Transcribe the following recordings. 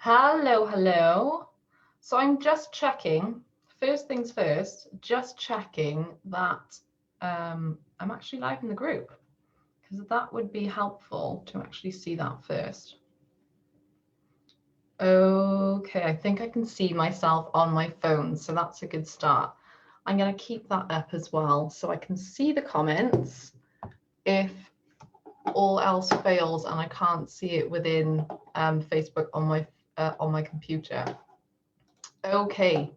Hello. So I'm just checking, first things first, just checking that I'm actually live in the group, because that would be helpful to actually see that first. Okay, I think I can see myself on my phone, so that's a good start. I'm going to keep that up as well so I can see the comments if all else fails and I can't see it within Facebook on my computer. Okay,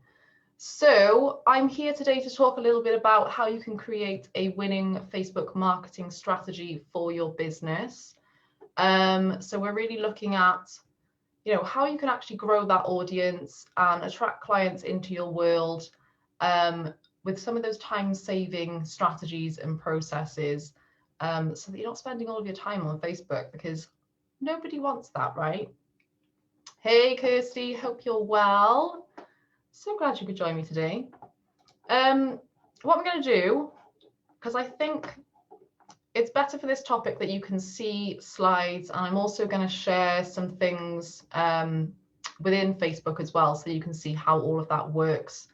so I'm here today to talk a little bit about how you can create a winning Facebook marketing strategy for your business. So we're really looking at, how you can actually grow that audience and attract clients into your world with some of those time-saving strategies and processes, so that you're not spending all of your time on Facebook, because nobody wants that, right? Hey, Kirsty, hope you're well. So glad you could join me today. What I'm going to do, because I think it's better for this topic that you can see slides, and I'm also going to share some things within Facebook as well, so you can see how all of that works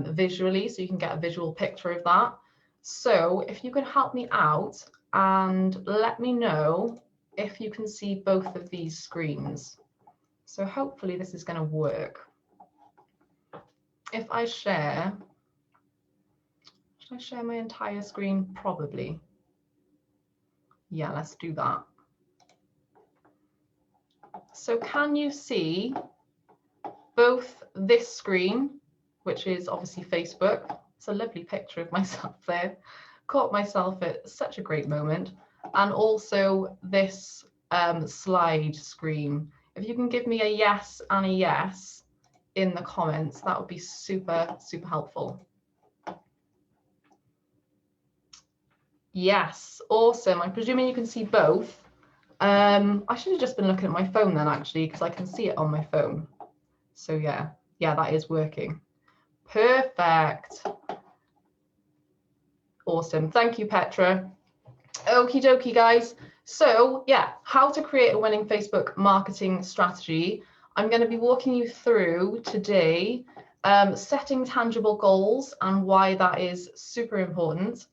visually, so you can get a visual picture of that. So if you can help me out and let me know if you can see both of these screens. So hopefully this is going to work. If I share, should I share my entire screen? Probably. Yeah, let's do that. So can you see both this screen, which is obviously Facebook? It's a lovely picture of myself there. Caught myself at such a great moment. And also this slide screen. If you can give me a yes and a yes in the comments, that would be super, super helpful. Yes, awesome. I'm presuming you can see both. I should have just been looking at my phone then, actually, because I can see it on my phone. So yeah, that is working. Perfect. Awesome. Thank you, Petra. Okie dokie, guys. So yeah, how to create a winning Facebook marketing strategy. I'm going to be walking you through today setting tangible goals and why that is super important,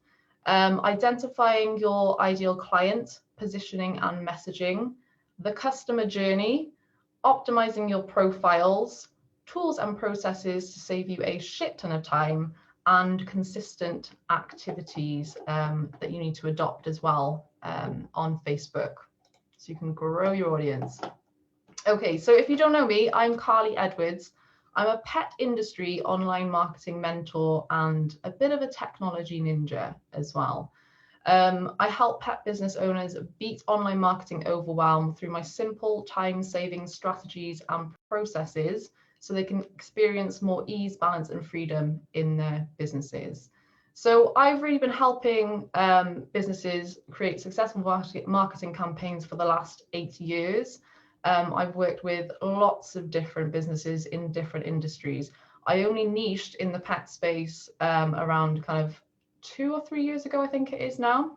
identifying your ideal client, positioning and messaging, the customer journey, optimizing your profiles, tools and processes to save you a shit ton of time, and consistent activities that you need to adopt as well on Facebook, so you can grow your audience. Okay, so if you don't know me, I'm Carly Edwards. I'm a pet industry online marketing mentor and a bit of a technology ninja as well. I help pet business owners beat online marketing overwhelm through my simple time-saving strategies and processes, so they can experience more ease, balance, and freedom in their businesses. So I've really been helping businesses create successful marketing campaigns for the last 8 years. I've worked with lots of different businesses in different industries. I only niched in the pet space around kind of 2 or 3 years ago, I think it is now.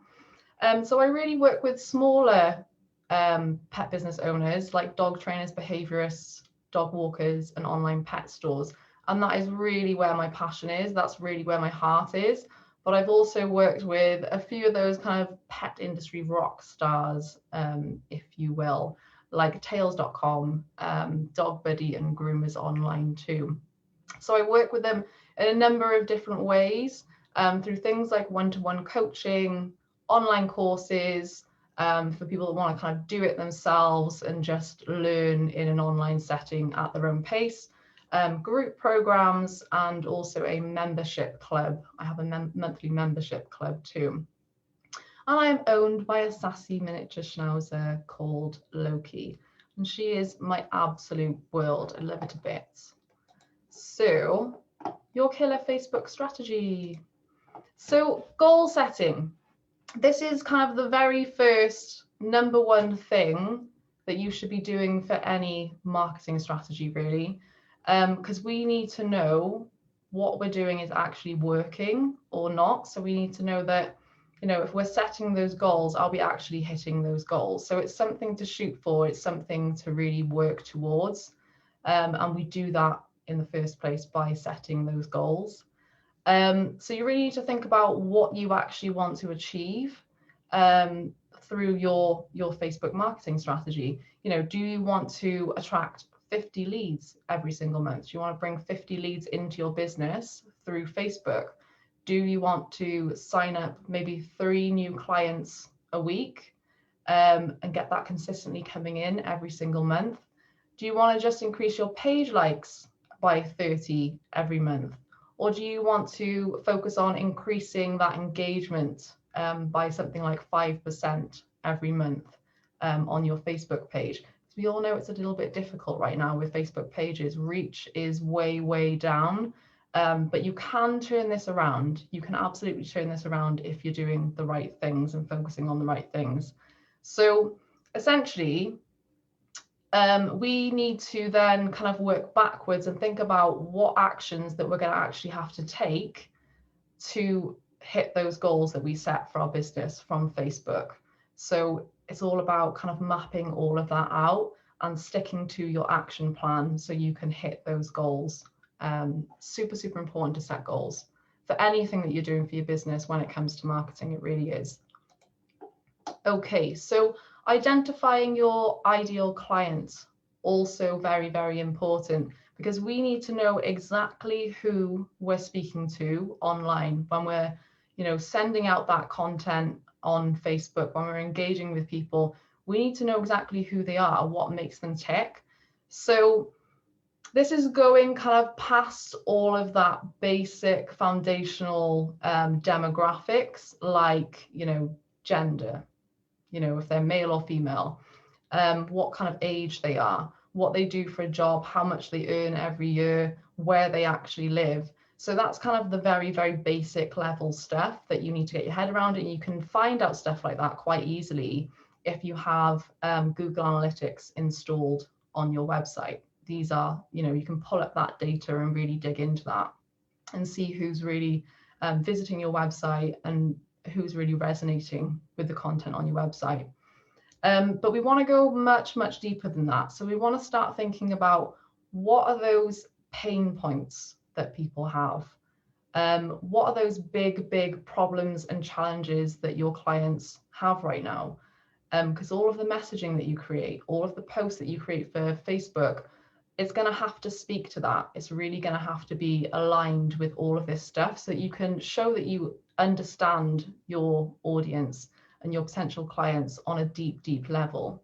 So I really work with smaller pet business owners like dog trainers, behaviorists, dog walkers, and online pet stores. And that is really where my passion is. That's really where my heart is. But I've also worked with a few of those kind of pet industry rock stars, if you will, like Tails.com, Dog Buddy, and Groomers Online too. So I work with them in a number of different ways, through things like one-to-one coaching, online courses, for people that want to kind of do it themselves and just learn in an online setting at their own pace, group programs, and also a membership club. I have a monthly membership club too. And I am owned by a sassy miniature schnauzer called Loki, and she is my absolute world. I love her to bits. So, your killer Facebook strategy. So, goal setting. This is kind of the very first number one thing that you should be doing for any marketing strategy, really, because we need to know what we're doing is actually working or not. So we need to know that, if we're setting those goals, are we actually hitting those goals? So it's something to shoot for. It's something to really work towards. And we do that in the first place by setting those goals. So you really need to think about what you actually want to achieve through your Facebook marketing strategy. You know, do you want to attract 50 leads every single month? Do you want to bring 50 leads into your business through Facebook? Do you want to sign up maybe 3 new clients a week and get that consistently coming in every single month? Do you want to just increase your page likes by 30 every month? Or do you want to focus on increasing that engagement by something like 5% every month on your Facebook page? Because we all know it's a little bit difficult right now with Facebook pages. Reach is way, way down. But you can turn this around. You can absolutely turn this around if you're doing the right things and focusing on the right things. So essentially, we need to then kind of work backwards and think about what actions that we're going to actually have to take to hit those goals that we set for our business from Facebook. So it's all about kind of mapping all of that out and sticking to your action plan so you can hit those goals. Super, super important to set goals for anything that you're doing for your business. When it comes to marketing, it really is. Okay, so identifying your ideal clients, also very, very important, because we need to know exactly who we're speaking to online when we're, you know, sending out that content on Facebook, when we're engaging with people. We need to know exactly who they are, what makes them tick. So this is going kind of past all of that basic foundational demographics, like, you know, gender, you know, if they're male or female, what kind of age they are, what they do for a job, how much they earn every year, where they actually live. So that's kind of the very, very basic level stuff that you need to get your head around. And you can find out stuff like that quite easily if you have Google Analytics installed on your website. These are, you know, you can pull up that data and really dig into that and see who's really visiting your website and who's really resonating with the content on your website. But we want to go much, much deeper than that. So we want to start thinking about what are those pain points that people have? What are those big, big problems and challenges that your clients have right now? Because all of the messaging that you create, all of the posts that you create for Facebook, it's going to have to speak to that. It's really going to have to be aligned with all of this stuff so that you can show that you understand your audience and your potential clients on a deep, deep level.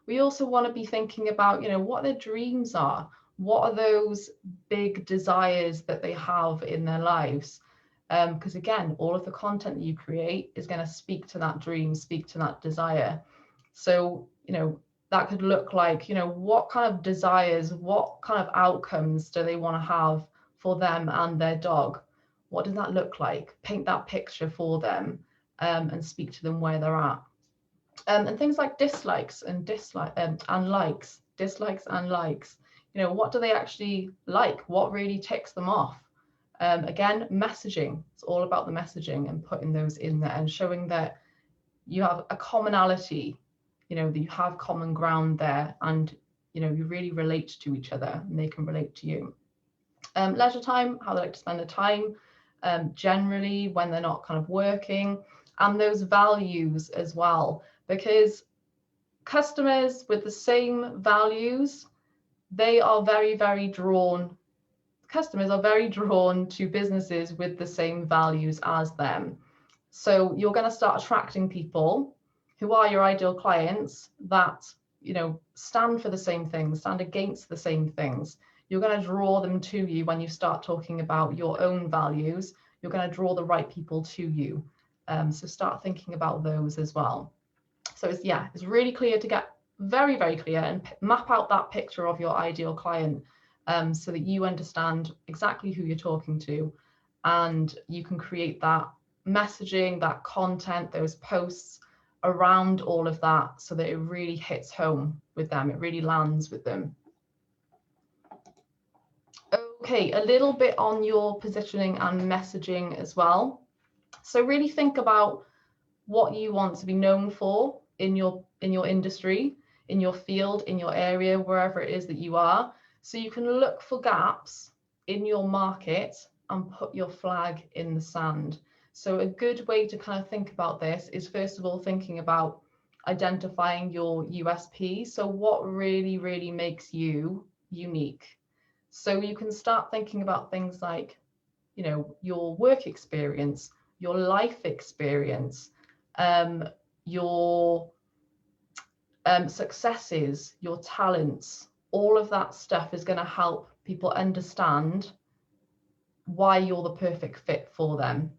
We also want to be thinking about, you know, what their dreams are. What are those big desires that they have in their lives? Because again, all of the content that you create is going to speak to that dream, speak to that desire. So, you know, that could look like, you know, what kind of desires, what kind of outcomes do they want to have for them and their dog? What does that look like? Paint that picture for them and speak to them where they're at. And things like dislikes and likes, dislikes and likes. You know, what do they actually like? What really ticks them off? Again, messaging. It's all about the messaging and putting those in there and showing that you have a commonality, you know, that you have common ground there and, you know, you really relate to each other and they can relate to you. Leisure time, how they like to spend their time, generally when they're not kind of working, and those values as well, because customers with the same values, they are very, very drawn. Customers are very drawn to businesses with the same values as them. So you're going to start attracting people who are your ideal clients that, you know, stand for the same things, stand against the same things. You're going to draw them to you when you start talking about your own values. You're going to draw the right people to you. So start thinking about those as well. So it's really clear to get very, very clear and map out that picture of your ideal client so that you understand exactly who you're talking to, and you can create that messaging, that content, those posts around all of that so that it really hits home with them, it really lands with them. Okay, a little bit on your positioning and messaging as well. So really think about what you want to be known for in your industry. in your field, in your area, wherever it is that you are. So you can look for gaps in your market and put your flag in the sand. So a good way to kind of think about this is, first of all, thinking about identifying your USP. So what really, really makes you unique? So you can start thinking about things like, you know, your work experience, your life experience, your successes, your talents. All of that stuff is going to help people understand why you're the perfect fit for them.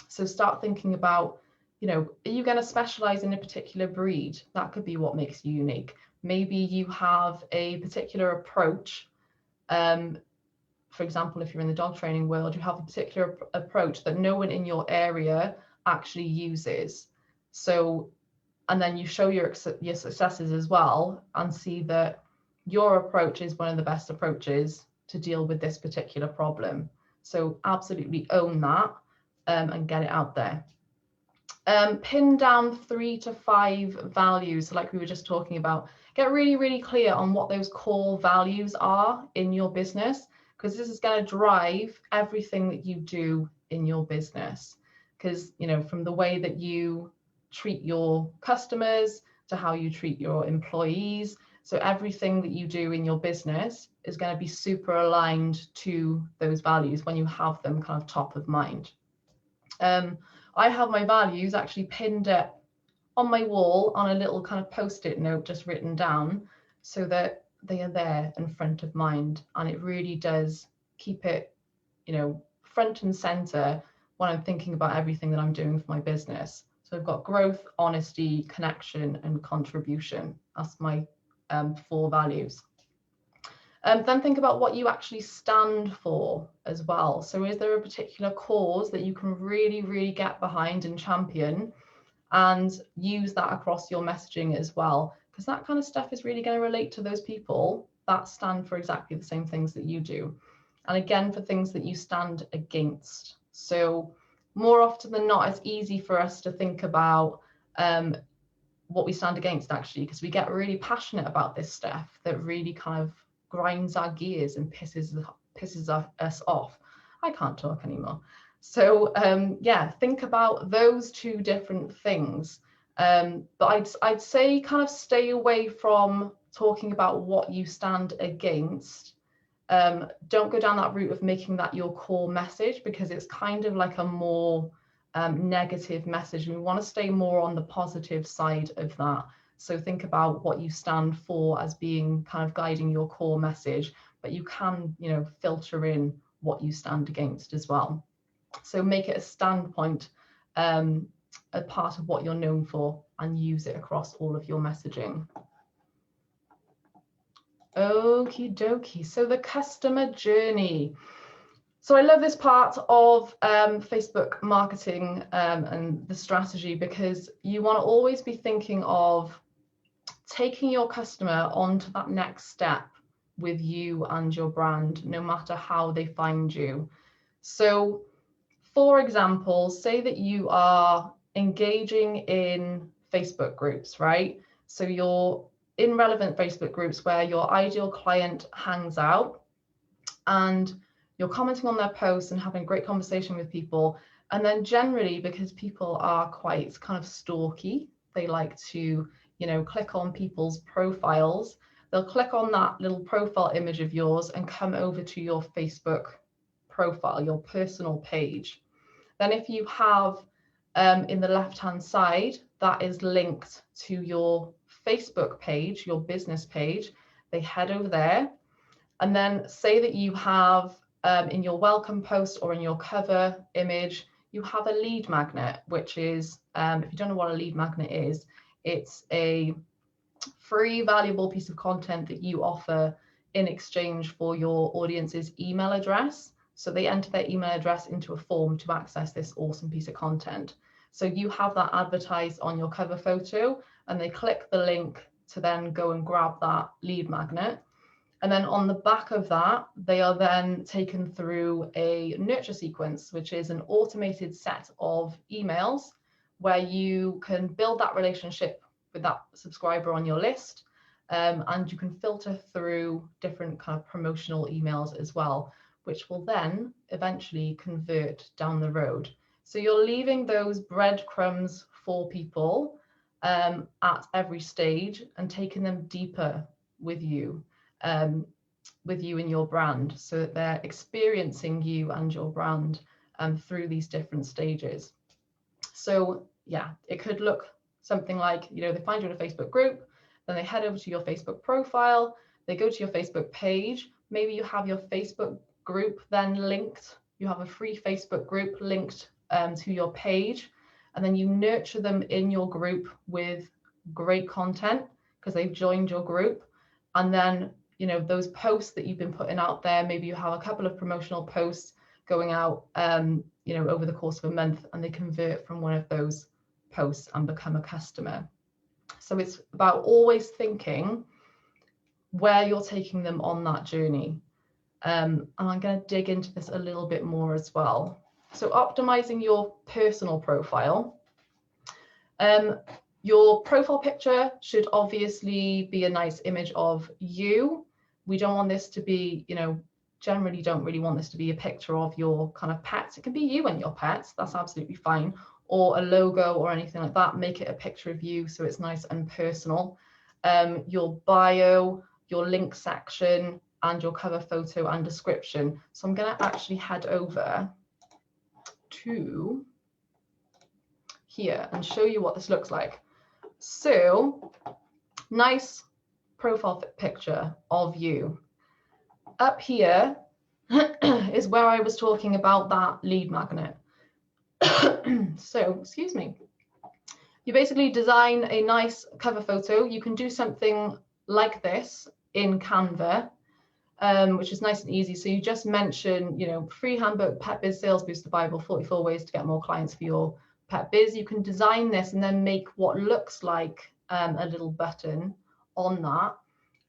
So start thinking about, you know, are you going to specialize in a particular breed? That could be what makes you unique. Maybe you have a particular approach. For example, if you're in the dog training world, you have a particular approach that no one in your area actually uses. So, and then you show your successes as well and see that your approach is one of the best approaches to deal with this particular problem. So absolutely own that and get it out there. Pin down 3 to 5 values, like we were just talking about. Get really, really clear on what those core values are in your business, because this is going to drive everything that you do in your business. Because, you know, from the way that you treat your customers to how you treat your employees, so everything that you do in your business is going to be super aligned to those values when you have them kind of top of mind. I have my values actually pinned up on my wall on a little kind of post-it note just written down, so that they are there in front of mind, and it really does keep it, you know, front and center when I'm thinking about everything that I'm doing for my business. So I've got growth, honesty, connection, and contribution. That's my 4 values. Then think about what you actually stand for as well. So is there a particular cause that you can really, really get behind and champion, and use that across your messaging as well? Because that kind of stuff is really going to relate to those people that stand for exactly the same things that you do. And again, for things that you stand against. So more often than not, it's easy for us to think about what we stand against, actually, because we get really passionate about this stuff that really kind of grinds our gears and pisses us off. I can't talk anymore. So yeah, think about those 2 different things. But I'd say kind of stay away from talking about what you stand against. Don't go down that route of making that your core message, because it's kind of like a more negative message. We want to stay more on the positive side of that. So think about what you stand for as being kind of guiding your core message, but you can, you know, filter in what you stand against as well. So make it a standpoint, a part of what you're known for, and use it across all of your messaging. Okie dokie. So the customer journey. So I love this part of Facebook marketing and the strategy, because you want to always be thinking of taking your customer onto that next step with you and your brand, no matter how they find you. So for example, say that you are engaging in Facebook groups, right? So you're in relevant Facebook groups where your ideal client hangs out, and you're commenting on their posts and having a great conversation with people. And then generally, because people are quite kind of stalky, they like to, you know, click on people's profiles. They'll click on that little profile image of yours and come over to your Facebook profile, your personal page. Then if you have in the left-hand side, that is linked to your Facebook page, your business page, they head over there. And then say that you have in your welcome post or in your cover image, you have a lead magnet, which is, if you don't know what a lead magnet is, it's a free, valuable piece of content that you offer in exchange for your audience's email address. So they enter their email address into a form to access this awesome piece of content. So you have that advertised on your cover photo, and they click the link to then go and grab that lead magnet. And then on the back of that, they are then taken through a nurture sequence, which is an automated set of emails where you can build that relationship that subscriber on your list. And you can filter through different kind of promotional emails as well, which will then eventually convert down the road. So you're leaving those breadcrumbs for people at every stage and taking them deeper with you and your brand, so that they're experiencing you and your brand through these different stages. So yeah, it could look something like, you know, they find you in a Facebook group, then they head over to your Facebook profile, they go to your Facebook page, maybe you have your Facebook group then linked, you have a free Facebook group linked to your page, and then you nurture them in your group with great content because they've joined your group. And then, you know, those posts that you've been putting out there, maybe you have a couple of promotional posts going out, you know, over the course of a month, and they convert from one of those posts and become a customer. So it's about always thinking where you're taking them on that journey. And I'm going to dig into this a little bit more as well. So optimizing your personal profile. Your profile picture should obviously be a nice image of you. We don't want this to be, you know, generally don't really want this to be a picture of your kind of pets. It can be you and your pets, that's absolutely fine, or a logo or anything like that. Make it a picture of you so it's nice and personal. Your bio, your link section, and your cover photo and description. So I'm going to actually head over to here and show you what this looks like. So nice profile picture of you. Up here is where I was talking about that lead magnet. So, excuse me. You basically design a nice cover photo. You can do something like this in Canva, which is nice and easy. So you just mention, you know, free handbook, Pet Biz Sales Booster Bible, 44 ways to get more clients for your pet biz. You can design this and then make what looks like a little button on that.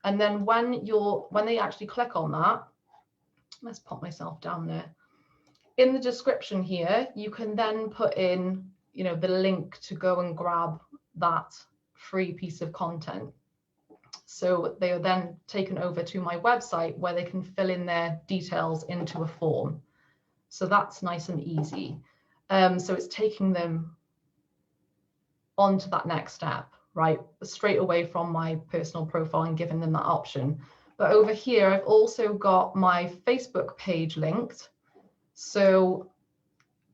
And then when they actually click on that, let's pop myself down there. In the description here, you can then put in, you know, the link to go and grab that free piece of content. So they are then taken over to my website where they can fill in their details into a form. So that's nice and easy. So it's taking them onto that next step, right? Straight away from my personal profile and giving them that option. But over here, I've also got my Facebook page linked. So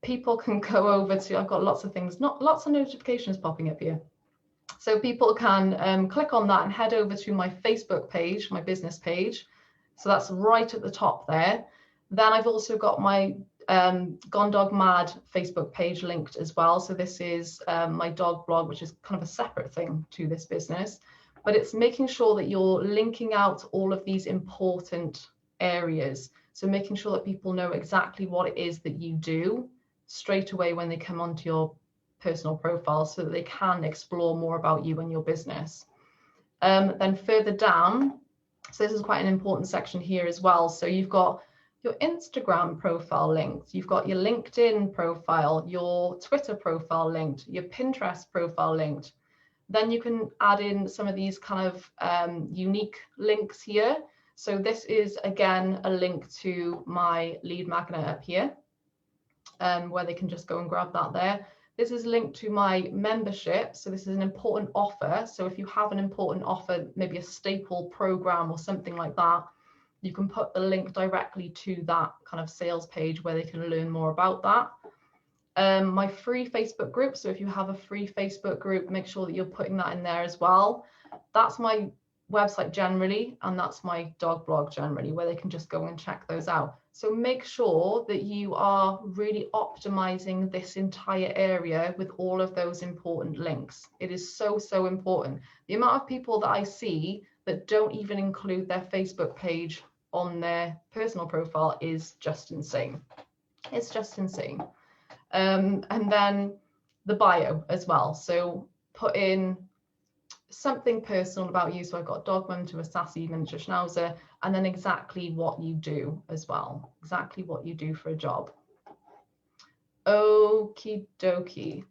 people can go over to, I've got lots of things, not lots of notifications popping up here. So people can click on that and head over to my Facebook page, my business page. So that's right at the top there. Then I've also got my Gone Dog Mad Facebook page linked as well. So this is my dog blog, which is kind of a separate thing to this business. But it's making sure that you're linking out all of these important areas. So making sure that people know exactly what it is that you do straight away when they come onto your personal profile, so that they can explore more about you and your business. Then further down, so this is quite an important section here as well. So you've got your Instagram profile linked, you've got your LinkedIn profile, your Twitter profile linked, your Pinterest profile linked. Then you can add in some of these kind of unique links here. So this is again a link to my lead magnet up here, where they can just go and grab that there. This is linked to my membership. So this is an important offer. So if you have an important offer, maybe a staple program or something like that, you can put the link directly to that kind of sales page where they can learn more about that. My free Facebook group. So if you have a free Facebook group, make sure that you're putting that in there as well. That's my website generally, and that's my dog blog generally, where they can just go and check those out. So make sure that you are really optimizing this entire area with all of those important links. It is so, so important. The amount of people that I see that don't even include their Facebook page on their personal profile is just insane. It's just insane. And then the bio as well. So put in something personal about you. So I've got dog mum to a sassy miniature schnauzer, and then exactly what you do as well, exactly what you do for a job. Okie dokie.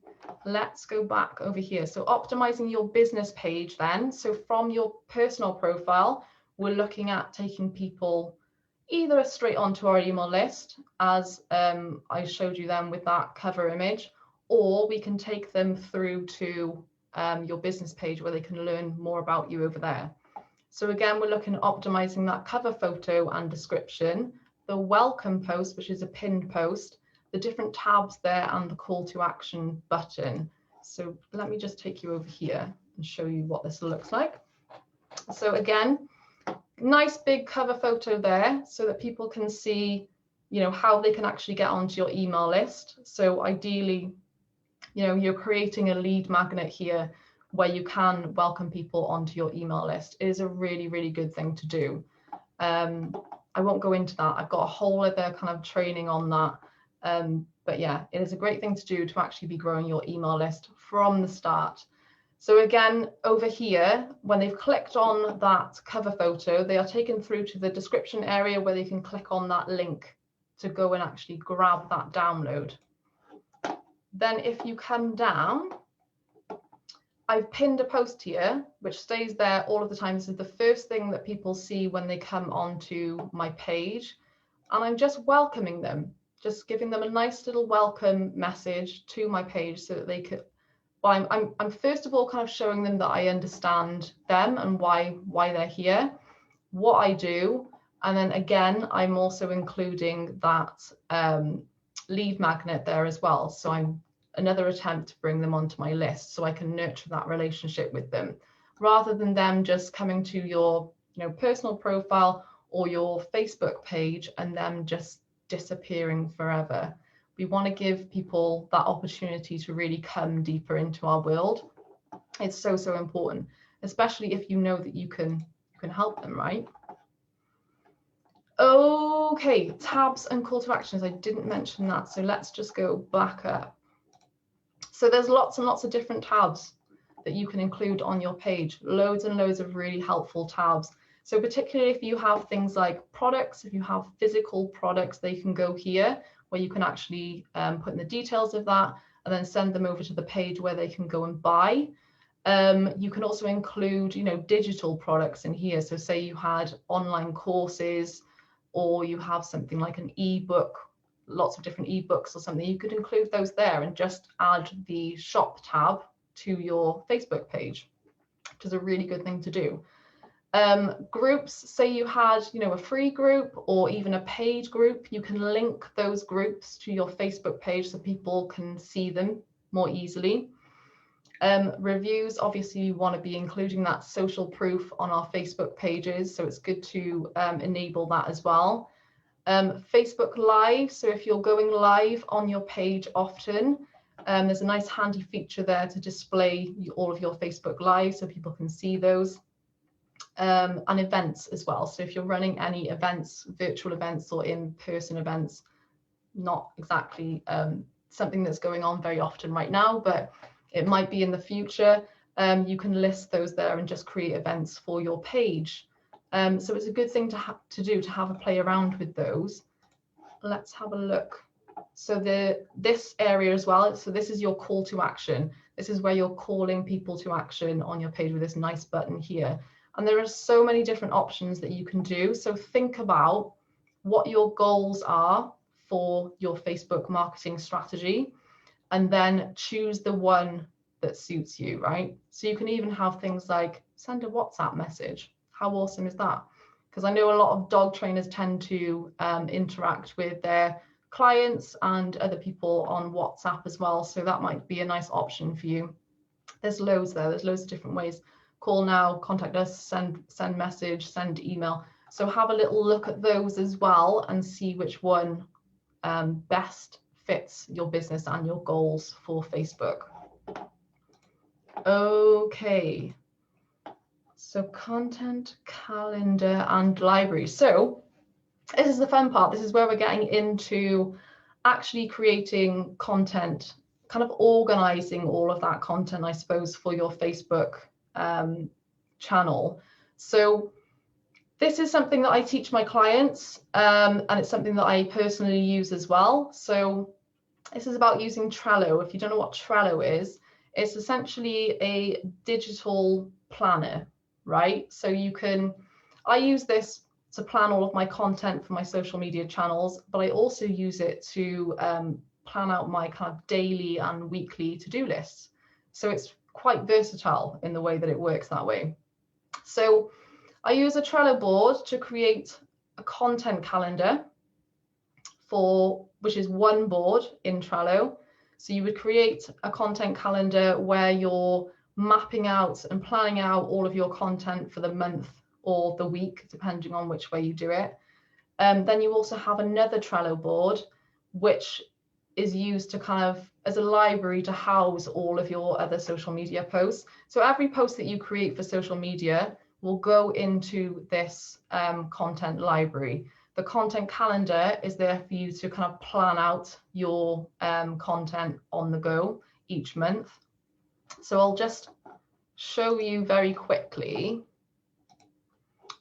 let's go back over here. So optimizing your business page then. So from your personal profile, we're looking at taking people either straight onto our email list, as I showed you them with that cover image, or we can take them through to your business page where they can learn more about you over there. So again, we're looking at optimizing that cover photo and description, the welcome post, which is a pinned post, the different tabs there, and the call to action button. So let me just take you over here and show you what this looks like. So again, nice big cover photo there so that people can see, you know, how they can actually get onto your email list. So ideally, you know, you're creating a lead magnet here where you can welcome people onto your email list. It is a really, really good thing to do. I won't go into that. I've got a whole other kind of training on that. But yeah, it is a great thing to do to actually be growing your email list from the start. So again, over here, when they've clicked on that cover photo, they are taken through to the description area where they can click on that link to go and actually grab that download. Then if you come down, I've pinned a post here, which stays there all of the time. This is the first thing that people see when they come onto my page. And I'm just welcoming them, just giving them a nice little welcome message to my page so that they could, well, I'm first of all kind of showing them that I understand them and why they're here, what I do. And then again, I'm also including that lead magnet there as well. So I'm another attempt to bring them onto my list so I can nurture that relationship with them, rather than them just coming to your, you know, personal profile or your Facebook page and them just disappearing forever. We want to give people that opportunity to really come deeper into our world. It's so, so important, especially if you know that you can help them, right? Okay, tabs and call to actions. I didn't mention that, so let's just go back up. So there's lots and lots of different tabs that you can include on your page, loads and loads of really helpful tabs. So particularly if you have things like products, if you have physical products, they can go here where you can actually put in the details of that and then send them over to the page where they can go and buy. You can also include, you know, digital products in here. So say you had online courses, or you have something like an ebook, lots of different ebooks or something, you could include those there and just add the shop tab to your Facebook page, which is a really good thing to do. Groups, say you had, you know, a free group or even a paid group, you can link those groups to your Facebook page so people can see them more easily. Reviews, obviously you want to be including that social proof on our Facebook pages, so it's good to enable that as well. Facebook Live, so if you're going live on your page often, there's a nice handy feature there to display all of your Facebook Live so people can see those. And events as well, so if you're running any events, virtual events or in-person events, not exactly something that's going on very often right now, but it might be in the future, you can list those there and just create events for your page. So it's a good thing to have a play around with those. Let's have a look. So this area as well, so this is your call to action. This is where you're calling people to action on your page with this nice button here. And there are so many different options that you can do. So think about what your goals are for your Facebook marketing strategy, and then choose the one that suits you, right? So you can even have things like send a WhatsApp message. How awesome is that? Because I know a lot of dog trainers tend to interact with their clients and other people on WhatsApp as well. So that might be a nice option for you. There's loads there. There's loads of different ways. Call now, contact us, send message, send email. So have a little look at those as well and see which one best fits your business and your goals for Facebook. Okay. So content, calendar, and library. So this is the fun part. This is where we're getting into actually creating content, kind of organizing all of that content, I suppose, for your Facebook channel. So this is something that I teach my clients, and it's something that I personally use as well. So This is about using Trello. If you don't know what Trello is, it's essentially a digital planner, right? So I use this to plan all of my content for my social media channels, but I also use it to plan out my kind of daily and weekly to-do lists. So it's quite versatile in the way that it works that way. So I use a Trello board to create a content calendar which is one board in Trello. So you would create a content calendar where you're mapping out and planning out all of your content for the month or the week, depending on which way you do it. Then you also have another Trello board, which is used to kind of as a library to house all of your other social media posts. So every post that you create for social media will go into this content library. The content calendar is there for you to kind of plan out your content on the go each month. So I'll just show you very quickly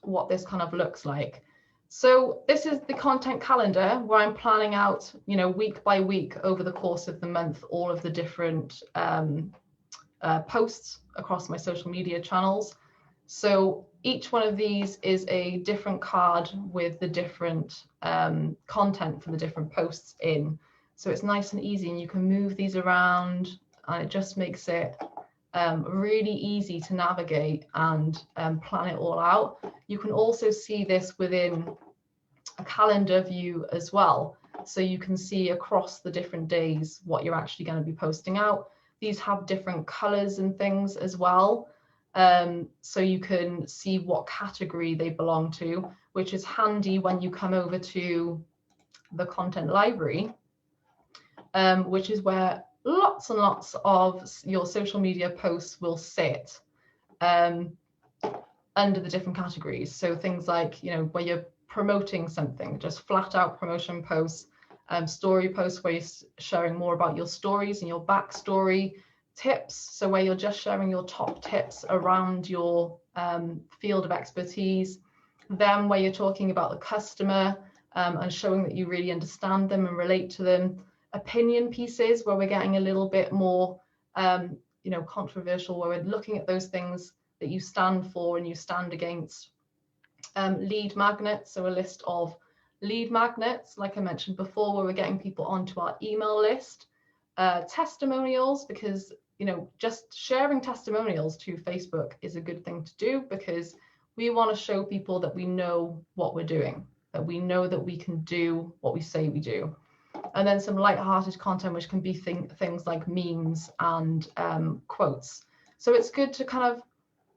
what this kind of looks like. So this is the content calendar where I'm planning out, week by week over the course of the month, all of the different posts across my social media channels. So each one of these is a different card with the different content for the different posts in. So it's nice and easy, and you can move these around, and it just makes it really easy to navigate and plan it all out. You can also see this within a calendar view as well. So you can see across the different days what you're actually going to be posting out. These have different colors and things as well. So you can see what category they belong to, which is handy when you come over to the content library, which is where lots and lots of your social media posts will sit under the different categories. So things like, where you're promoting something, just flat out promotion posts, story posts where you're sharing more about your stories and your backstory, tips, so where you're just sharing your top tips around your field of expertise, then where you're talking about the customer and showing that you really understand them and relate to them, opinion pieces where we're getting a little bit more controversial, where we're looking at those things that you stand for and you stand against, lead magnets, so a list of lead magnets, like I mentioned before, where we're getting people onto our email list, testimonials, because just sharing testimonials to Facebook is a good thing to do, because we want to show people that we know what we're doing, that we know that we can do what we say we do. And then some light-hearted content, which can be things like memes and quotes. So it's good to kind of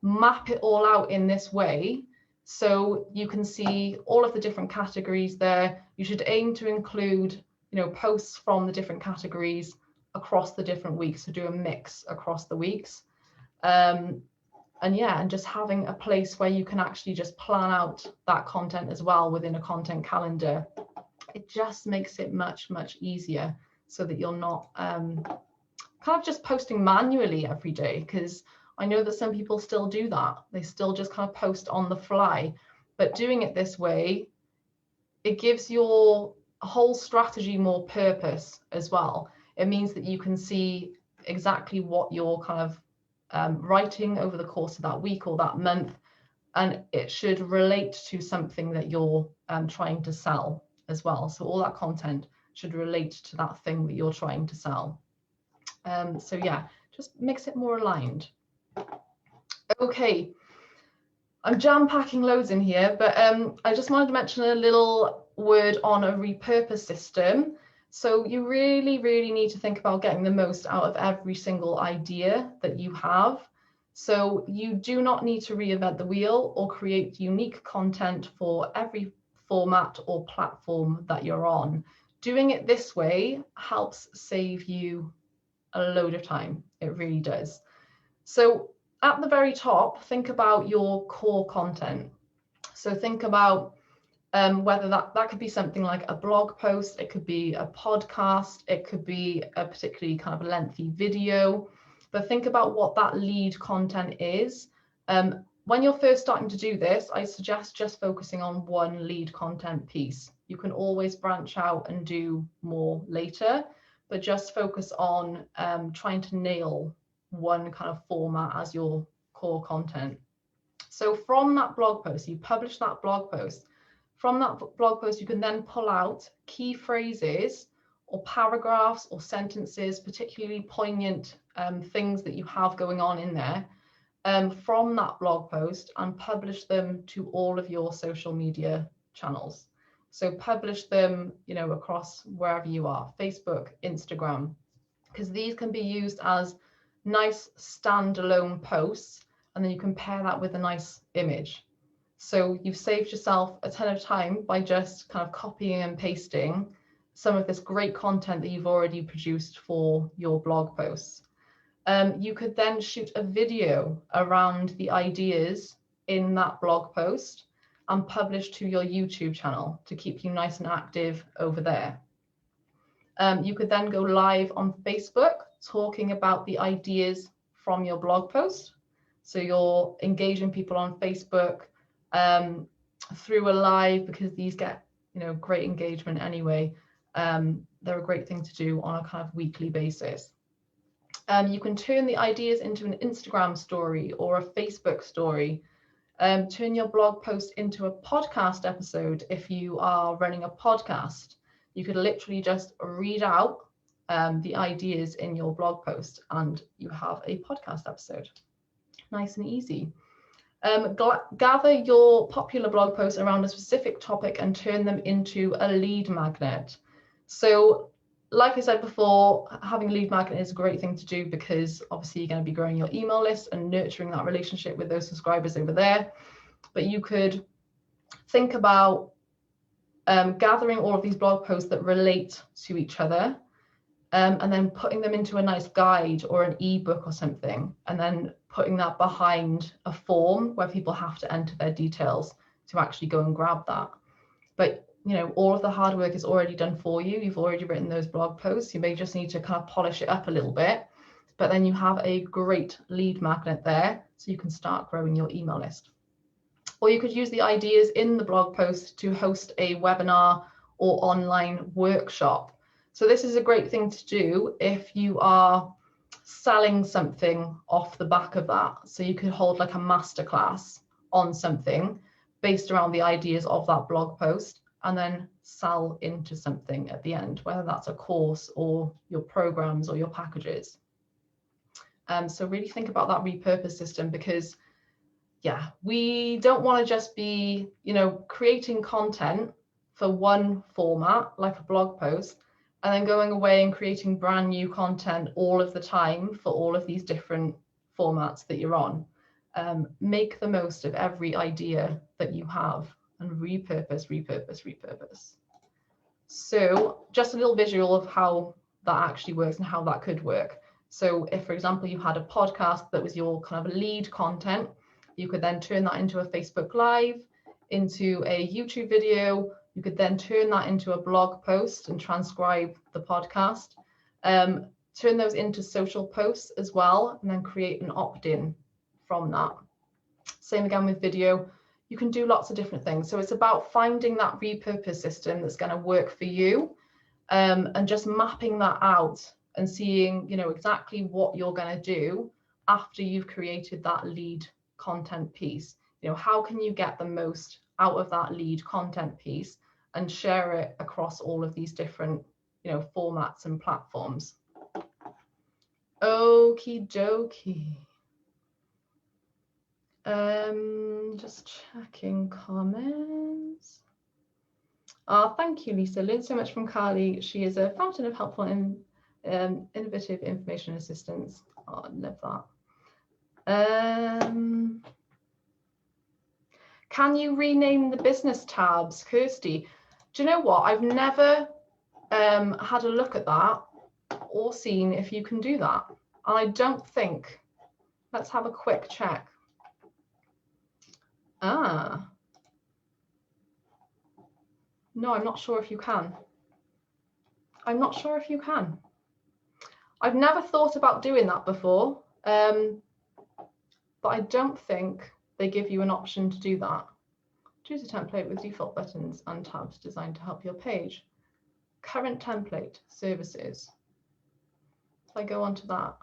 map it all out in this way, so you can see all of the different categories there. You should aim to include posts from the different categories across the different weeks, so do a mix across the weeks, and just having a place where you can actually just plan out that content as well within a content calendar. It just makes it much easier, so that you're not kind of just posting manually every day, because I know that some people still do that. They still just kind of post on the fly, but doing it this way, it gives your whole strategy more purpose as well. It means that you can see exactly what you're kind of writing over the course of that week or that month, and it should relate to something that you're trying to sell as well. So all that content should relate to that thing that you're trying to sell. So yeah, just makes it more aligned. Okay, I'm jam-packing loads in here, but I just wanted to mention a little word on a repurpose system. So you really need to think about getting the most out of every single idea that you have. So you do not need to reinvent the wheel or create unique content for every format or platform that you're on. Doing it this way helps save you a load of time. It really does. So at the very top, think about your core content. So think about whether that could be something like a blog post, it could be a podcast, it could be a particularly kind of lengthy video, but think about what that lead content is. When you're first starting to do this, I suggest just focusing on one lead content piece. You can always branch out and do more later, but just focus on trying to nail one kind of format as your core content. So from that blog post, you publish that blog post. From that blog post, you can then pull out key phrases or paragraphs or sentences, particularly poignant things that you have going on in there, from that blog post, and publish them to all of your social media channels. So publish them, you know, across wherever you are, Facebook, Instagram, because these can be used as nice standalone posts, and then you can pair that with a nice image. So you've saved yourself a ton of time by just kind of copying and pasting some of this great content that you've already produced for your blog posts. You could then shoot a video around the ideas in that blog post and publish to your YouTube channel to keep you nice and active over there. You could then go live on Facebook talking about the ideas from your blog post. So you're engaging people on Facebook through a live, because these get, you know, great engagement anyway. They're a great thing to do on a kind of weekly basis. You can turn the ideas into an Instagram story or a Facebook story. Turn your blog post into a podcast episode if you are running a podcast. You could literally just read out the ideas in your blog post and you have a podcast episode. Nice and easy. Gather your popular blog posts around a specific topic and turn them into a lead magnet. So like I said before, having a lead magnet is a great thing to do, because obviously you're going to be growing your email list and nurturing that relationship with those subscribers over there. But you could think about gathering all of these blog posts that relate to each other, and then putting them into a nice guide or an ebook or something, and then putting that behind a form where people have to enter their details to actually go and grab that. But you know, all of the hard work is already done for you. You've already written those blog posts. You may just need to kind of polish it up a little bit, but then you have a great lead magnet there, so you can start growing your email list. Or you could use the ideas in the blog post to host a webinar or online workshop. So this is a great thing to do if you are selling something off the back of that. So you could hold like a masterclass on something based around the ideas of that blog post, and then sell into something at the end, whether that's a course or your programs or your packages. So really think about that repurpose system, because yeah, we don't want to just be, you know, creating content for one format like a blog post and then going away and creating brand new content all of the time for all of these different formats that you're on. Make the most of every idea that you have and repurpose, repurpose, repurpose. So just a little visual of how that actually works and how that could work. So if, for example, you had a podcast that was your kind of lead content, you could then turn that into a Facebook Live, into a YouTube video. You could then turn that into a blog post and transcribe the podcast. Turn those into social posts as well, and then create an opt-in from that. Same again with video. You can do lots of different things. So it's about finding that repurpose system that's going to work for you, and just mapping that out and seeing, you know, exactly what you're going to do after you've created that lead content piece. You know, how can you get the most out of that lead content piece and share it across all of these different, you know, formats and platforms. Okie dokie. Just checking comments. Thank you, Lisa. Learned so much from Carly. She is a fountain of helpful and innovative information assistance. Oh, I love that. Can you rename the business tabs, Kirsty? Do you know what? I've never had a look at that or seen if you can do that. And I don't think. Let's have a quick check. No, I'm not sure if you can. I'm not sure if you can. I've never thought about doing that before, but I don't think they give you an option to do that. Choose a template with default buttons and tabs designed to help your page. Current template, services. If I go onto that,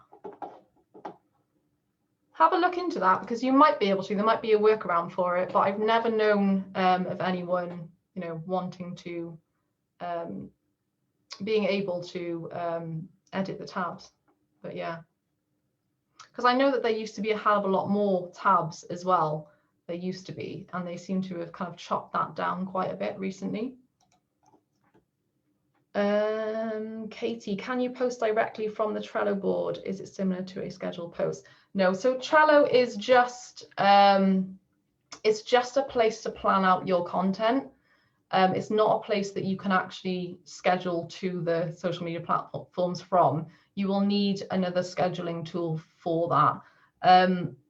have a look into that, because you might be able to. There might be a workaround for it, but I've never known of anyone, you know, wanting to, being able to edit the tabs. But yeah, because I know that there used to be a hell of a lot more tabs as well. There used to be, and they seem to have kind of chopped that down quite a bit recently. Katie, can you post directly from the Trello board? Is it similar to a scheduled post? No, so Trello is just it's just a place to plan out your content. It's not a place that you can actually schedule to the social media platforms from. You will need another scheduling tool for that.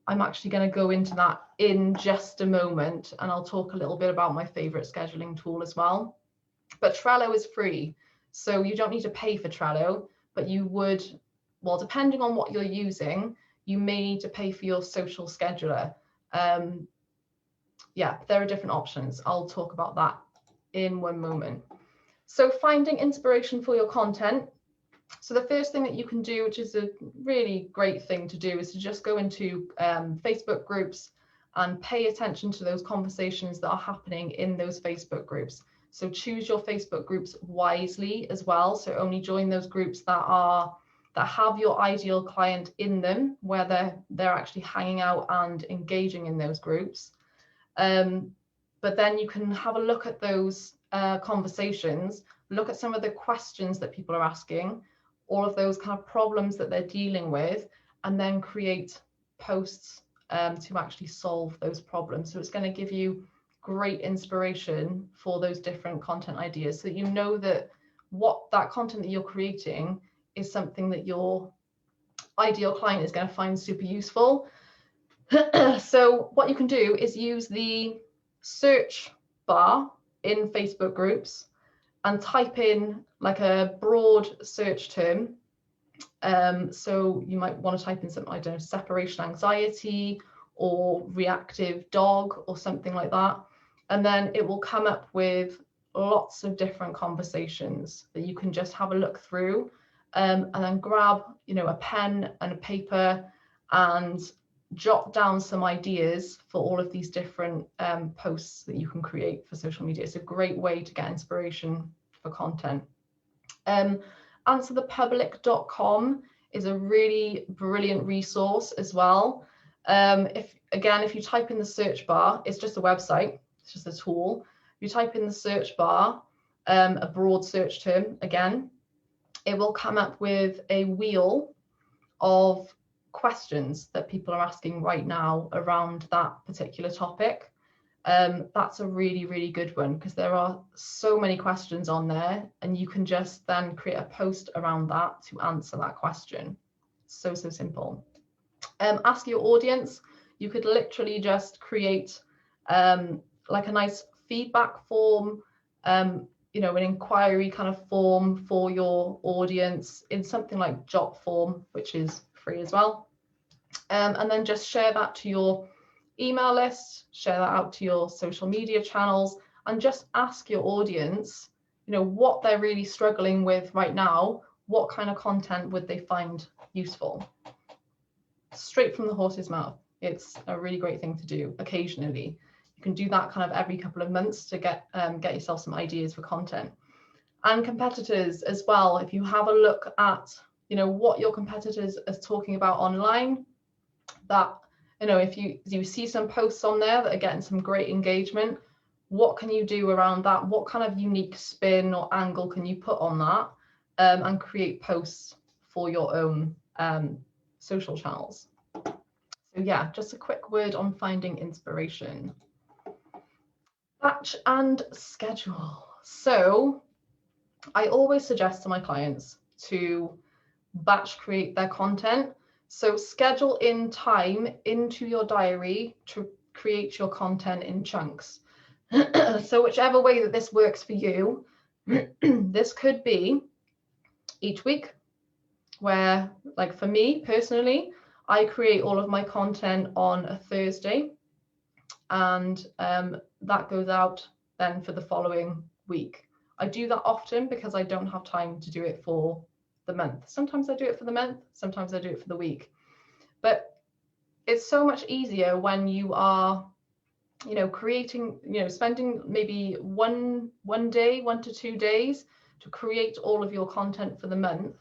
I'm actually going to go into that in just a moment, and I'll talk a little bit about my favorite scheduling tool as well. But Trello is free, so you don't need to pay for Trello, but you would, well, depending on what you're using, you may need to pay for your social scheduler. Yeah, there are different options. I'll talk about that in one moment. So finding inspiration for your content. So the first thing that you can do, which is a really great thing to do, is to just go into Facebook groups and pay attention to those conversations that are happening in those Facebook groups. So choose your Facebook groups wisely as well. So only join those groups that have your ideal client in them, where they're actually hanging out and engaging in those groups. But then you can have a look at those conversations, look at some of the questions that people are asking, all of those kind of problems that they're dealing with, and then create posts to actually solve those problems. So it's going to give you great inspiration for those different content ideas, so that you know that what that content that you're creating is something that your ideal client is going to find super useful. So what you can do is use the search bar in Facebook groups and type in like a broad search term. So you might want to type in something, I don't know, separation anxiety or reactive dog or something like that. And then it will come up with lots of different conversations that you can just have a look through, and then grab, you know, a pen and a paper and jot down some ideas for all of these different posts that you can create for social media. It's a great way to get inspiration for content. Answerthepublic.com is a really brilliant resource as well. If you type in the search bar, it's just a website, it's just a tool. If you type in the search bar, a broad search term, again, it will come up with a wheel of questions that people are asking right now around that particular topic. That's a really, really good one, because there are so many questions on there, and you can just then create a post around that to answer that question. So simple. Ask your audience. You could literally just create like a nice feedback form, you know, an inquiry kind of form for your audience in something like Jotform, which is free as well. And then just share that to your email list, share that out to your social media channels, and just ask your audience, you know, what they're really struggling with right now. What kind of content would they find useful? Straight from the horse's mouth. It's a really great thing to do occasionally. You can do that kind of every couple of months to get yourself some ideas for content. And competitors as well. If you have a look at, you know, what your competitors are talking about online, that, you know, if you see some posts on there that are getting some great engagement, what can you do around that? What kind of unique spin or angle can you put on that, and create posts for your own social channels? So yeah, just a quick word on finding inspiration. Batch and schedule. So I always suggest to my clients to batch create their content. So schedule in time into your diary to create your content in chunks. So whichever way that this works for you, this could be each week, where, like for me personally, I create all of my content on a Thursday, and that goes out then for the following week. I do that often because I don't have time to do it for the month. Sometimes I do it for the month, sometimes I do it for the week. But it's so much easier when you are, you know, creating, you know, spending maybe one day, 1 to 2 days to create all of your content for the month.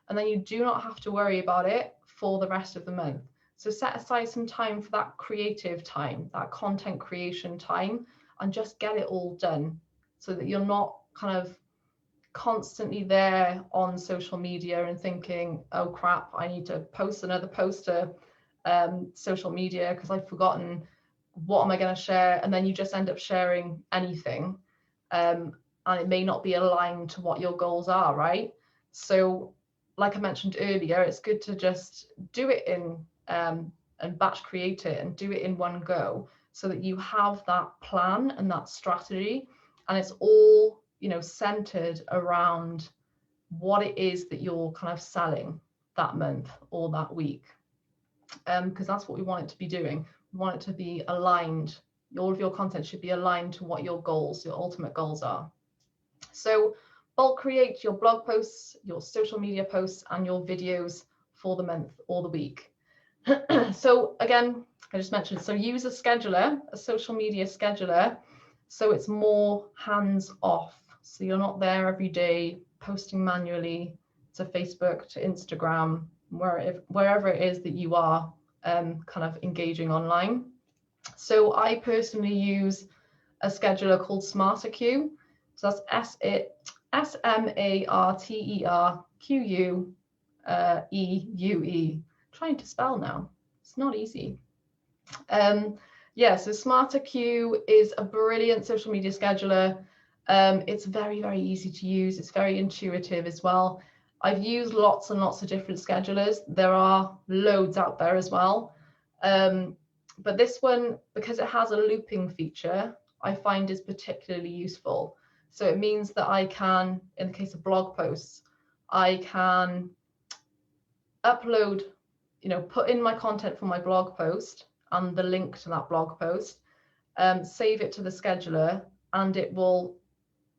And then you do not have to worry about it for the rest of the month. So set aside some time for that creative time, that content creation time, and just get it all done so that you're not kind of constantly there on social media and thinking, oh crap, I need to post another post to social media because I've forgotten what am I going to share, and then you just end up sharing anything, and it may not be aligned to what your goals are, right? So like I mentioned earlier, it's good to just do it in and batch create it and do it in one go so that you have that plan and that strategy, and it's all, you know, centered around what it is that you're kind of selling that month or that week, because that's what we want it to be doing. We want it to be aligned. All of your content should be aligned to what your goals, your ultimate goals are. So bulk create your blog posts, your social media posts, and your videos for the month or the week. So again, I just mentioned, so use a scheduler, a social media scheduler, so it's more hands off. So you're not there every day posting manually to Facebook, to Instagram, wherever it is that you are kind of engaging online. So I personally use a scheduler called SmarterQueue. So that's SmarterQueue. Trying to spell now. It's not easy. Yeah, so SmarterQueue is a brilliant social media scheduler. It's very, very easy to use. It's very intuitive as well. I've used lots and lots of different schedulers. There are loads out there as well. But this one, because it has a looping feature, I find is particularly useful. So it means that I can, in the case of blog posts, I can upload, you know, put in my content from my blog post and the link to that blog post, save it to the scheduler, and it will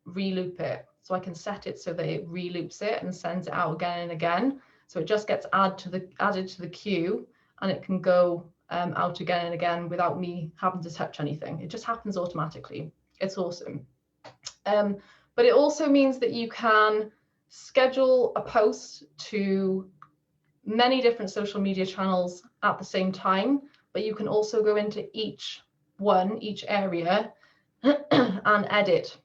reloop it. So I can set it so that it reloops it and sends it out again and again. So it just gets added to the queue, and it can go out again and again without me having to touch anything. It just happens automatically. It's awesome. But it also means that you can schedule a post to many different social media channels at the same time, but you can also go into each area and edit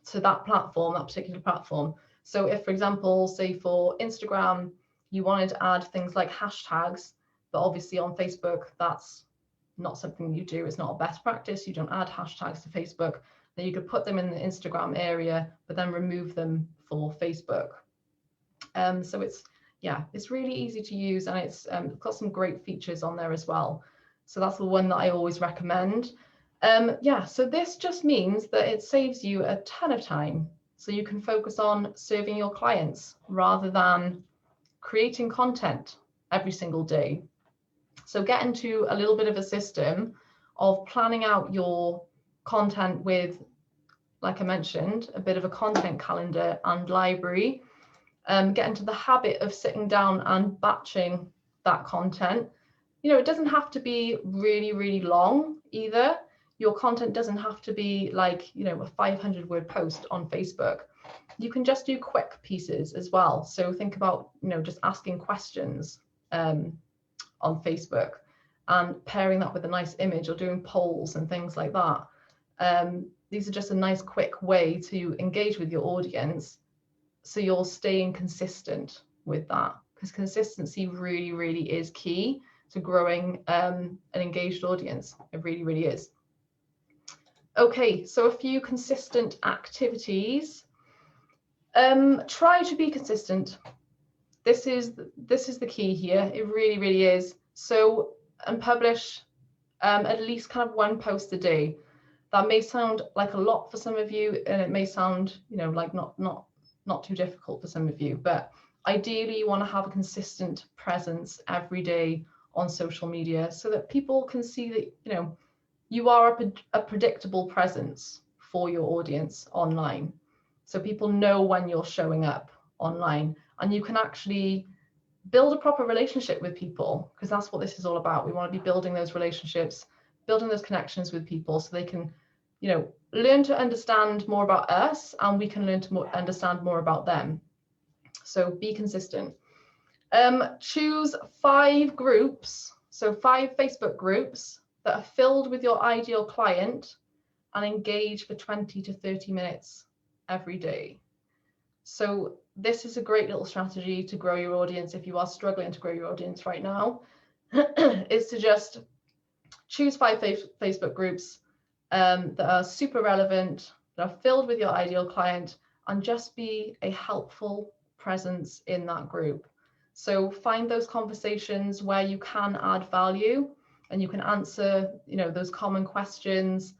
to that platform, that particular platform. So if, for example, say for Instagram, you wanted to add things like hashtags, but obviously on Facebook, that's not something you do. It's not a best practice. You don't add hashtags to Facebook. Then you could put them in the Instagram area, but then remove them for Facebook. So it's really easy to use, and it's got some great features on there as well. So that's the one that I always recommend. So this just means that it saves you a ton of time. So you can focus on serving your clients rather than creating content every single day. So get into a little bit of a system of planning out your content with, like I mentioned, a bit of a content calendar and library. Get into the habit of sitting down and batching that content. You know, it doesn't have to be really, really long either. Your content doesn't have to be like, you know, a 500-word post on Facebook. You can just do quick pieces as well. So think about, you know, just asking questions on Facebook and pairing that with a nice image, or doing polls and things like that. These are just a nice quick way to engage with your audience, so you're staying consistent with that, because consistency really, really is key to growing an engaged audience. It really, really is. Okay, so a few consistent activities. Try to be consistent. This is the key here. It really, really is. So, and publish at least kind of one post a day. That may sound like a lot for some of you, and it may sound, you know, like not too difficult for some of you, but ideally you want to have a consistent presence every day on social media so that people can see that, you know, you are a predictable presence for your audience online. So people know when you're showing up online, and you can actually build a proper relationship with people, because that's what this is all about. We want to be building those relationships, building those connections with people, so they can, you know, learn to understand more about us, and we can learn to understand more about them. So be consistent. Choose 5 groups, so 5 Facebook groups that are filled with your ideal client, and engage for 20 to 30 minutes every day. So this is a great little strategy to grow your audience if you are struggling to grow your audience right now, is to just choose 5 Facebook groups that are super relevant, that are filled with your ideal client, and just be a helpful presence in that group. So find those conversations where you can add value and you can answer, you know, those common questions,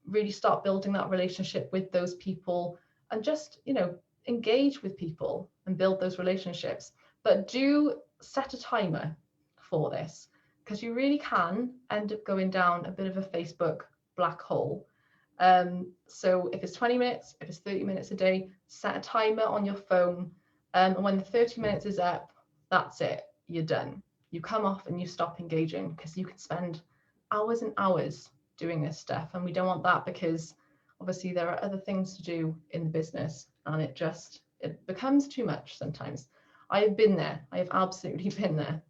really start building that relationship with those people, and just, you know, engage with people and build those relationships. But do set a timer for this, because you really can end up going down a bit of a Facebook black hole. So if it's 20 minutes, if it's 30 minutes a day, set a timer on your phone. And when the 30 minutes is up, that's it, you're done. You come off and you stop engaging, because you can spend hours and hours doing this stuff. And we don't want that, because obviously there are other things to do in the business, and it becomes too much sometimes. I have been there. I have absolutely been there.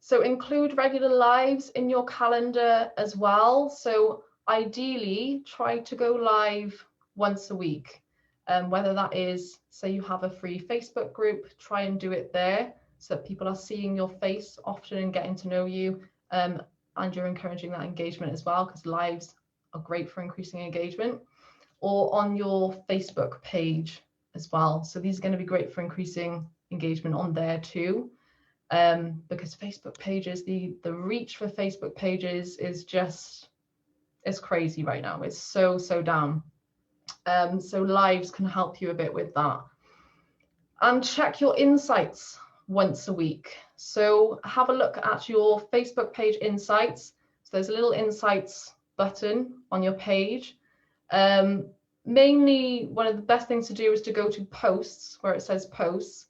So include regular lives in your calendar as well. So ideally try to go live once a week. Whether that is, say you have a free Facebook group, try and do it there so that people are seeing your face often and getting to know you, and you're encouraging that engagement as well, because lives are great for increasing engagement, or on your Facebook page as well. So these are going to be great for increasing engagement on there too, because Facebook pages, the reach for Facebook pages is just, it's crazy right now. It's so down. So lives can help you a bit with that. And check your insights once a week. So have a look at your Facebook page insights. So there's a little insights button on your page. Mainly, one of the best things to do is to go to posts, where it says posts,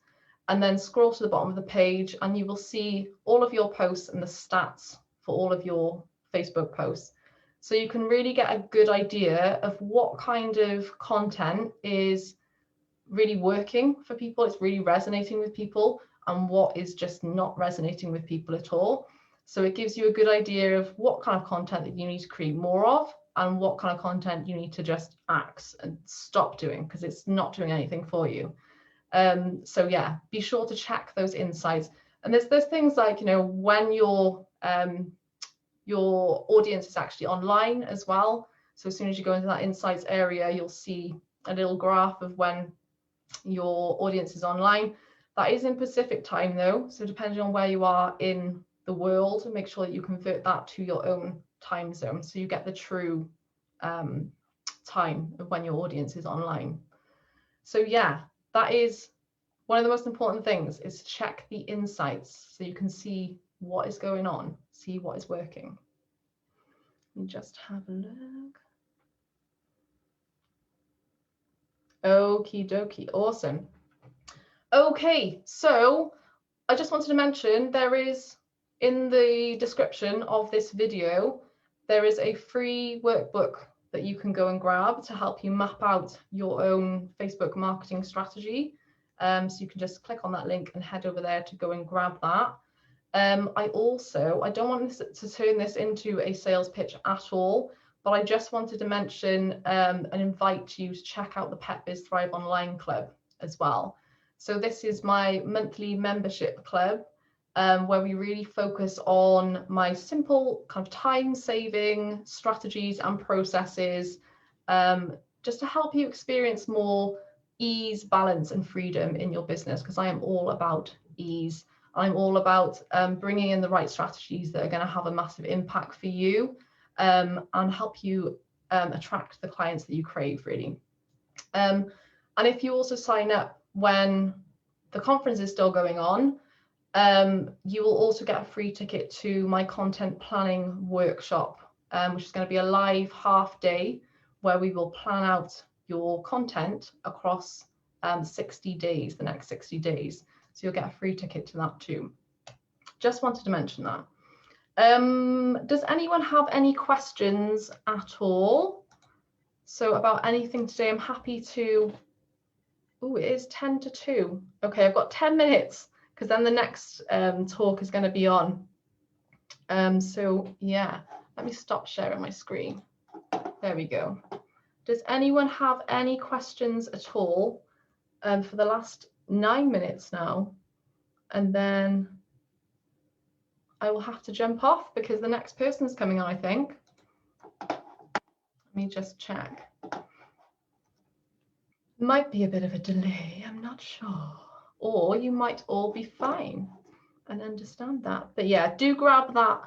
and then scroll to the bottom of the page, and you will see all of your posts and the stats for all of your Facebook posts. So you can really get a good idea of what kind of content is really working for people, it's really resonating with people, and what is just not resonating with people at all. So it gives you a good idea of what kind of content that you need to create more of, and what kind of content you need to just axe and stop doing, because it's not doing anything for you. So yeah, be sure to check those insights. And there's things like, you know, when your audience is actually online as well. So as soon as you go into that insights area, you'll see a little graph of when your audience is online. That is in Pacific time though, so depending on where you are in the world, make sure that you convert that to your own time zone, so you get the true time of when your audience is online. So yeah, that is one of the most important things, is to check the insights so you can see what is going on, see what is working. Let me just have a look. Okie dokie, awesome. Okay, so I just wanted to mention, there is, in the description of this video, there is a free workbook that you can go and grab to help you map out your own Facebook marketing strategy. So you can just click on that link and head over there to go and grab that. I don't want to turn this into a sales pitch at all, but I just wanted to mention and invite you to check out the Pet Biz Thrive Online Club as well. So this is my monthly membership club, where we really focus on my simple kind of time-saving strategies and processes, just to help you experience more ease, balance, and freedom in your business, because I am all about ease. I'm all about bringing in the right strategies that are going to have a massive impact for you, and help you attract the clients that you crave, really. And if you also sign up when the conference is still going on, you will also get a free ticket to my content planning workshop, which is going to be a live half day where we will plan out your content across 60 days, the next 60 days. So you'll get a free ticket to that too. Just wanted to mention that. Does anyone have any questions at all? So about anything today, I'm happy to. Oh, it is 10 to 2. Okay, I've got 10 minutes because then the next talk is going to be on. So yeah, let me stop sharing my screen. There we go. Does anyone have any questions at all for the last 9 minutes now? And then I will have to jump off because the next person's coming on, I think. Let me just check. Might be a bit of a delay, I'm not sure. Or you might all be fine and understand that. But yeah, do grab that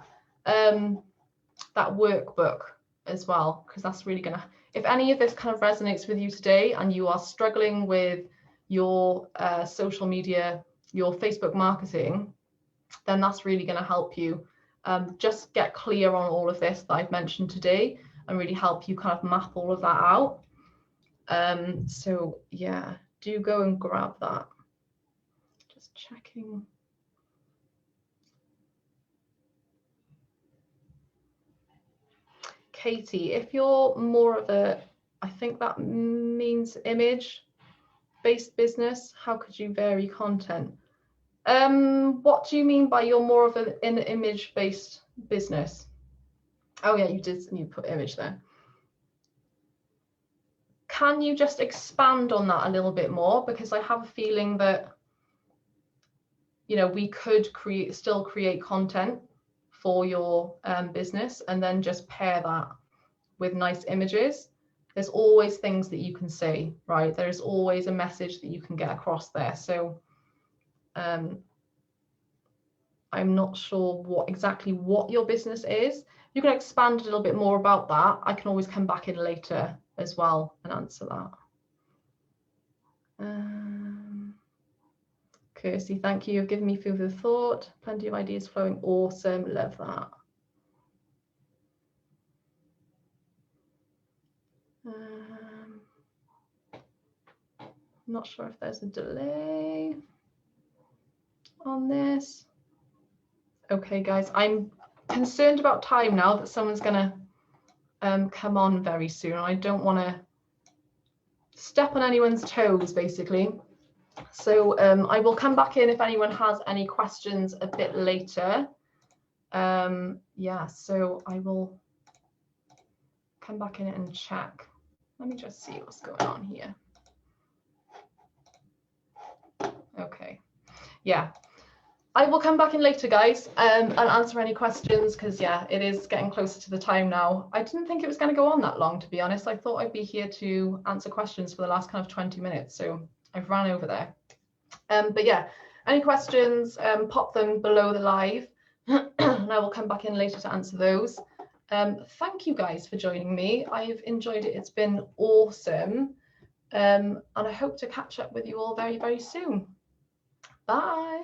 that workbook as well, because that's really gonna, if any of this kind of resonates with you today and you are struggling with your social media, your Facebook marketing, then that's really going to help you just get clear on all of this that I've mentioned today and really help you kind of map all of that out. So yeah, do go and grab that. Just checking. Katie, if you're more of a, I think that means image-based business, how could you vary content? What do you mean by you're more of an image-based business? Oh yeah, you put image there. Can you just expand on that a little bit more? Because I have a feeling that, you know, we could still create content for your business and then just pair that with nice images. There's always things that you can say, right? There's always a message that you can get across there. So I'm not sure exactly what your business is. You can expand a little bit more about that. I can always come back in later as well and answer that. Kirsty, thank you. You've given me food for thought. Plenty of ideas flowing. Awesome. Love that. Not sure if there's a delay on this. Okay, guys, I'm concerned about time now that someone's gonna come on very soon. I don't want to step on anyone's toes, basically. So I will come back in if anyone has any questions a bit later. Yeah, so I will come back in and check. Let me just see what's going on here. Okay, yeah. I will come back in later, guys, and answer any questions because, yeah, it is getting closer to the time now. I didn't think it was going to go on that long, to be honest. I thought I'd be here to answer questions for the last kind of 20 minutes, so I've ran over there. But yeah, any questions, pop them below the live, and I will come back in later to answer those. Thank you, guys, for joining me. I've enjoyed it. It's been awesome, and I hope to catch up with you all very, very soon. Bye.